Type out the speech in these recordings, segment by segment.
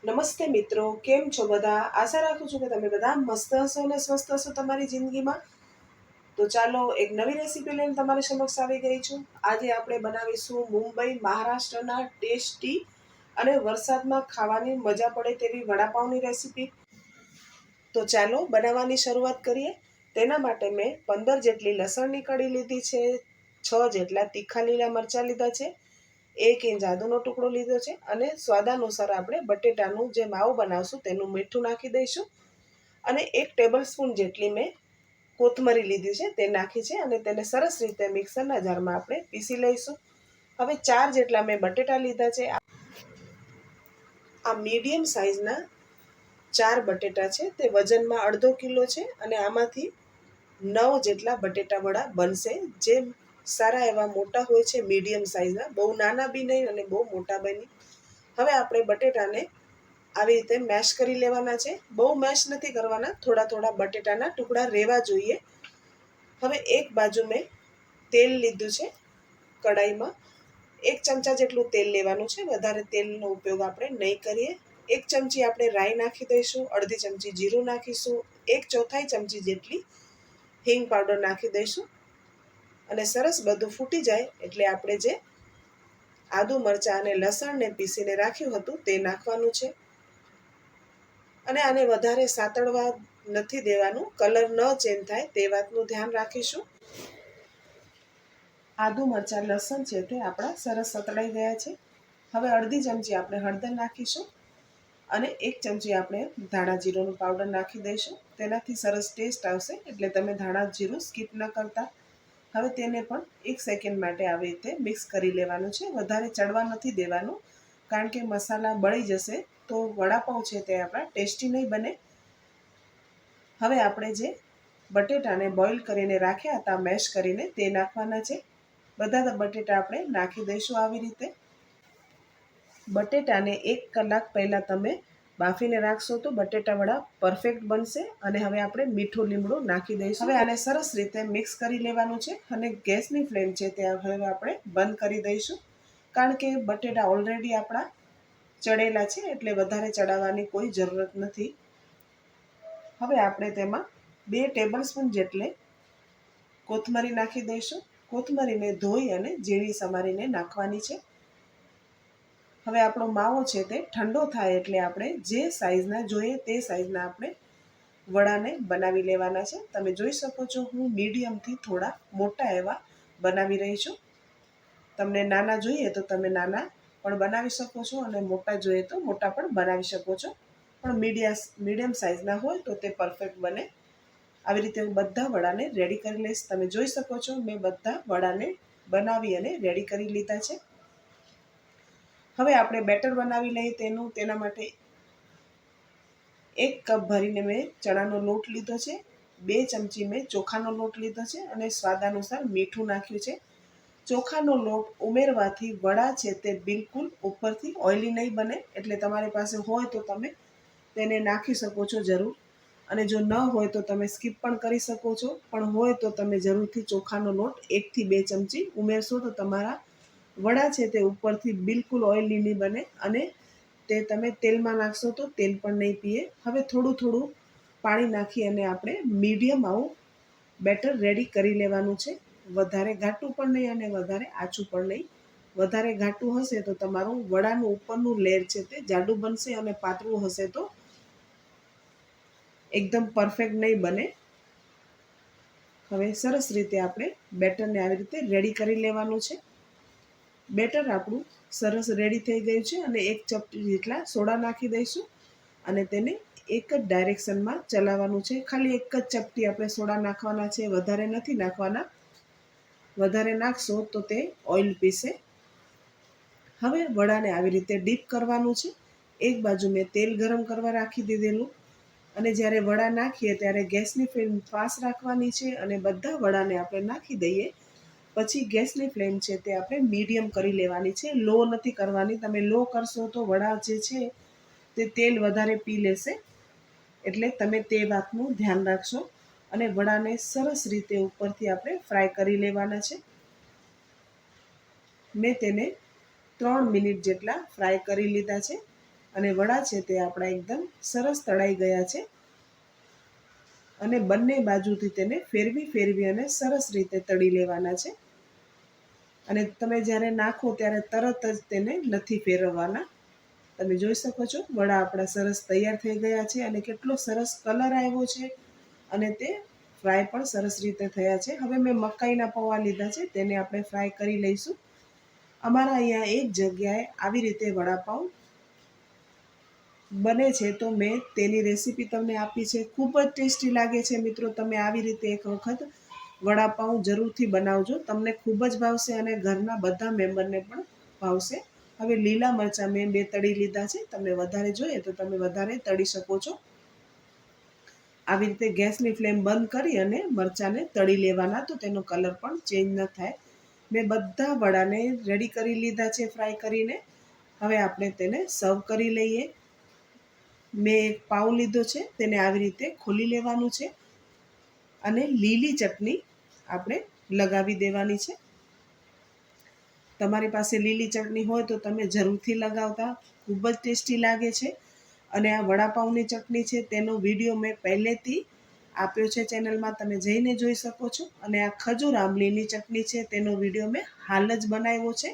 નમસ્તે મિત્રો, કેમ છો બધા? આશા રાખું છું કે તમે બધા મસ્ત હશો અને સ્વસ્થ હશો તમારી જિંદગીમાં. તો ચાલો એક નવી રેસીપી લઈને તમારી સમક્ષ આવી ગઈ છું. આજે આપણે બનાવીશું મુંબઈ મહારાષ્ટ્રના ટેસ્ટી અને વરસાદમાં ખાવાની મજા પડે તેવી વડાપાવની રેસીપી. તો ચાલો બનાવવાની શરૂઆત કરીએ. તેના માટે મેં 15 જેટલી લસણની કળી લીધી છે, 6 જેટલા તીખા લીલા મરચાં લીધા છે, 1 ઇંચ આદુનો ટુકડો લીધો છે અને સ્વાદાનુસાર આપણે બટેટાનું જે માવો બનાવશું તેનું મીઠું નાખી દઈશું અને 1 ટેબલ સ્પૂન જેટલી મેં કોથમરી લીધી છે તે નાખી છે અને તેને સરસ રીતે મિક્સરના જારમાં આપણે પીસી લઈશું. હવે 4 જેટલા મેં બટેટા લીધા છે. આ મીડિયમ સાઇઝના 4 બટેટા છે, તે વજનમાં અડધો કિલો છે અને આમાંથી 9 જેટલા બટેટા વડા બનશે, જે સારા એવા મોટા હોય છે, મીડિયમ સાઇઝના, બહુ નાના બી નહીં અને બહુ મોટા બી નહીં. હવે આપણે બટેટાને આવી રીતે મેશ કરી લેવાના છે. બહુ મેશ નથી કરવાના, થોડા થોડા બટેટાના ટુકડા રહેવા જોઈએ. હવે એક બાજુ મેં તેલ લીધું છે. કડાઈમાં 1 ચમચા જેટલું તેલ લેવાનું છે, વધારે તેલનો ઉપયોગ આપણે નહીં કરીએ. 1 ચમચી આપણે રાઈ નાખી દઈશું, અડધી ચમચી જીરું નાખીશું, 1/4 ચમચી જેટલી હિંગ પાવડર નાખી દઈશું અને સરસ બધું ફૂટી જાય એટલે આપણે જે આદુ મરચાં અને લસણને પીસીને રાખ્યું હતું તે નાખવાનું છે અને આને વધારે સાતળવા નથી દેવાનું, કલર ન ચેન્જ થાય તે વાતનું ધ્યાન રાખીશું. આદુ મરચાં લસણ છે તે આપણા સરસ સતળાઈ ગયા છે. હવે અડધી ચમચી આપણે હળદર નાખીશું અને 1 ચમચી આપણે ધાણા જીરુંનું પાવડર નાખી દઈશું. તેનાથી સરસ ટેસ્ટ આવશે, એટલે તમે ધાણા જીરું સ્કીપ ન કરતા. હવે તેને પણ 1 સેકન્ડ માટે આવી રીતે મિક્સ કરી લેવાનું છે. વધારે ચડવા નથી દેવાનું, કારણ કે મસાલા બળી જશે તો વડાપાઉં છે તે આપણા ટેસ્ટી નહીં બને. હવે આપણે જે બટેટાને બોઇલ કરીને રાખ્યા હતા, મેશ કરીને, તે નાખવાના છે. બધા બટેટા આપણે નાખી દઈશું આવી રીતે. બટેટાને 1 કલાક પહેલાં તમે બાફીને રાખશો તો બટેટા વડા પરફેક્ટ બનશે. અને હવે આપણે મીઠું લીમડું નાખી દઈશું. હવે આને સરસ રીતે મિક્સ કરી લેવાનું છે અને ગેસની ફ્લેમ છે તે હવે આપણે બંધ કરી દઈશું, કારણ કે બટેટા ઓલરેડી આપણા ચડેલા છે, એટલે વધારે ચડાવવાની કોઈ જરૂરત નથી. હવે આપણે તેમાં 2 ટેબલ સ્પૂન જેટલે કોથમરી નાખી દઈશું. કોથમરીને ધોઈ અને ઝીણી સમારીને નાખવાની છે. હવે આપણો માવો છે તે ઠંડો થાય એટલે આપણે જે સાઇઝના જોઈએ તે સાઇઝના આપણે વડાને બનાવી લેવાના છે. તમે જોઈ શકો છો, હું મીડિયમથી થોડા મોટા એવા બનાવી રહી છું. તમને નાના જોઈએ તો તમે નાના પણ બનાવી શકો છો અને મોટા જોઈએ તો મોટા પણ બનાવી શકો છો, પણ મીડિયમ સાઇઝના હોય તો તે પરફેક્ટ બને. આવી રીતે હું બધા વડાને રેડી કરી લઈશ. તમે જોઈ શકો છો, મેં બધા વડાને બનાવી અને રેડી કરી લીધા છે. હવે આપણે બેટર બનાવી લઈએ તેના માટે 1 કપ ભરીને મેં ચણાનો લોટ લીધો છે, 2 ચમચી મેં ચોખાનો લોટ લીધો છે અને સ્વાદાનુસાર મીઠું નાખ્યું છે. ચોખાનો લોટ ઉમેરવાથી વડા છે તે બિલકુલ ઉપરથી ઓઇલી નહીં બને, એટલે તમારી પાસે હોય તો તમે તેને નાખી શકો છો જરૂર, અને જો ન હોય તો તમે સ્કીપ પણ કરી શકો છો. પણ હોય તો તમે જરૂરથી ચોખાનો લોટ 1 થી 2 ચમચી ઉમેરશો તો તમારા વડા છે તે ઉપરથી બિલકુલ ઓઇલી નહીં બને અને તે તમે તેલમાં નાખશો તો તેલ પણ નહીં પીએ. હવે થોડું થોડું પાણી નાખી અને આપણે મીડિયમ આવું બેટર રેડી કરી લેવાનું છે. વધારે ઘાટું પણ નહીં અને વધારે આછું પણ નહીં. વધારે ઘાટું હશે તો તમારું વડાનું ઉપરનું લેયર છે તે જાડું બનશે અને પાતળું હશે તો એકદમ પરફેક્ટ નહીં બને. હવે સરસ રીતે આપણે બેટરને આવી રીતે રેડી કરી લેવાનું છે. બેટર આપણું સરસ રેડી થઈ ગયું છે અને 1 ચપટી જેટલા સોડા નાખી દઈશું અને તેને એક જ ડાયરેક્શનમાં ચલાવવાનું છે. ખાલી 1 જ ચપટી આપણે સોડા નાખવાના છે, વધારે નથી નાખવાના. વધારે નાખશો તો તે ઓઇલ પીશે. હવે વડાને આવી રીતે ડીપ કરવાનું છે. એક બાજુ મેં તેલ ગરમ કરવા રાખી દીધેલું અને જ્યારે વડા નાખીએ ત્યારે ગેસની ફ્લેમ ફાસ્ટ રાખવાની છે અને બધા વડાને આપણે નાખી દઈએ. પછી ગેસની ફ્લેમ છે તે આપણે મીડિયમ કરી લેવાની છે, લો નથી કરવાની. તમે લો કરશો તો વડા જે છે તે તેલ વધારે પી લેશે, એટલે તમે તે વાતનું ધ્યાન રાખશો. અને વડાને સરસ રીતે ઉપરથી આપણે ફ્રાય કરી લેવાના છે. મેં તેને 3 મિનિટ જેટલા ફ્રાય કરી લીધા છે અને વડા છે તે આપણા એકદમ સરસ તળાઈ ગયા છે. અને બંને બાજુથી તેને ફેરવી અને સરસ રીતે તળી લેવાના છે. અને તમે જ્યારે નાખો ત્યારે તરત જ તેને નથી ફેરવવાના. તમે જોઈ શકો છો વડા આપણા સરસ તૈયાર થઈ ગયા છે અને કેટલો સરસ કલર આવ્યો છે અને તે ફ્રાય પણ સરસ રીતે થયા છે. હવે મેં મકાઈના પૌવા લીધા છે, તેને આપણે ફ્રાય કરી લઈશું. અમારા અહીંયા એક જગ્યાએ આવી રીતે વડાપાઉં બને છે, તો મેં તેની રેસીપી તમને આપી છે. ખૂબ જ ટેસ્ટી લાગે છે મિત્રો. તમે આવી રીતે એક વખત વડાપાઉં જરૂરથી બનાવજો, તમને ખૂબ જ ભાવશે અને ઘરના બધા મેમ્બરને પણ ભાવશે. હવે લીલા મરચાં મેં 2 તળી લીધા છે. તમને વધારે જોઈએ તો તમે વધારે તળી શકો છો. આવી રીતે ગેસની ફ્લેમ બંધ કરી અને મરચાંને તળી લેવાના, તો તેનો કલર પણ ચેન્જ ન થાય. મેં બધા વડાને રેડી કરી લીધા છે ફ્રાય કરીને. હવે આપણે તેને સર્વ કરી લઈએ. મેં એક પાઉં લીધો છે, તેને આવી રીતે ખોલી લેવાનું છે અને લીલી ચટણી આપણે લગાવી દેવાની છે. તમારી પાસે લીલી ચટણી હોય તો તમે જરૂરથી લગાવતા, ખૂબ જ ટેસ્ટી લાગે છે. અને આ વડાપાઉંની ચટણી છે તેનો વિડીયો મેં પહેલેથી આપ્યો છે ચેનલમાં, તમે જઈને જોઈ શકો છો. અને આ ખજૂર આંબલીની ચટણી છે તેનો વિડીયો મેં હાલ જ બનાવ્યો છે.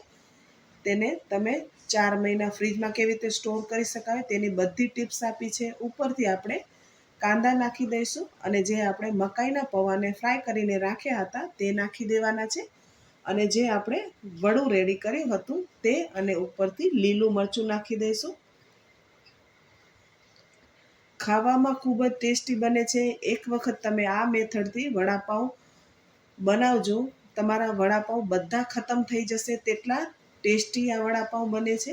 તેને તમે 4 મહિના ફ્રીજમાં કેવી રીતે સ્ટોર કરી શકાય તેની બધી ટિપ્સ આપી છે. ઉપરથી આપણે કાંદા નાખી દઈશું અને જે આપણે મકાઈના પૌવાને ફ્રાય કરીને રાખ્યા હતા તે નાખી દેવાના છે. અને જે આપણે વડું રેડી કર્યું હતું તે અને ઉપરથી લીલું મરચું નાખી દઈશું. ખાવામાં ખૂબ જ ટેસ્ટી બને છે. એક વખત તમે આ મેથડથી વડાપાઉં બનાવજો, તમારા વડાપાઉં બધા ખતમ થઈ જશે તેટલા ટેસ્ટી આ વડાપાઉં બને છે.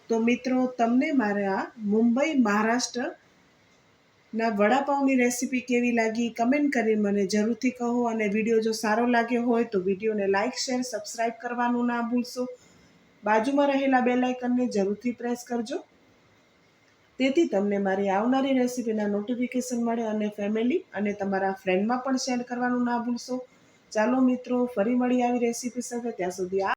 તો મિત્રો, તમને મારે આ મુંબઈ મહારાષ્ટ્રના વડાપાઉંની રેસીપી કેવી લાગી કમેન્ટ કરી મને જરૂરથી કહો. અને વિડીયો જો સારો લાગ્યો હોય તો વિડીયોને લાઇક, શેર, સબસ્ક્રાઈબ કરવાનું ના ભૂલશો. બાજુમાં રહેલા બેલ આઇકનને જરૂરથી પ્રેસ કરજો, તેથી તમને મારી આવનારી રેસીપીના નોટિફિકેશન મળે. અને ફેમિલી અને તમારા ફ્રેન્ડમાં પણ શેર કરવાનું ના ભૂલશો. ચાલો મિત્રો, ફરી મળી આવી રેસીપી સાથે. ત્યાં સુધી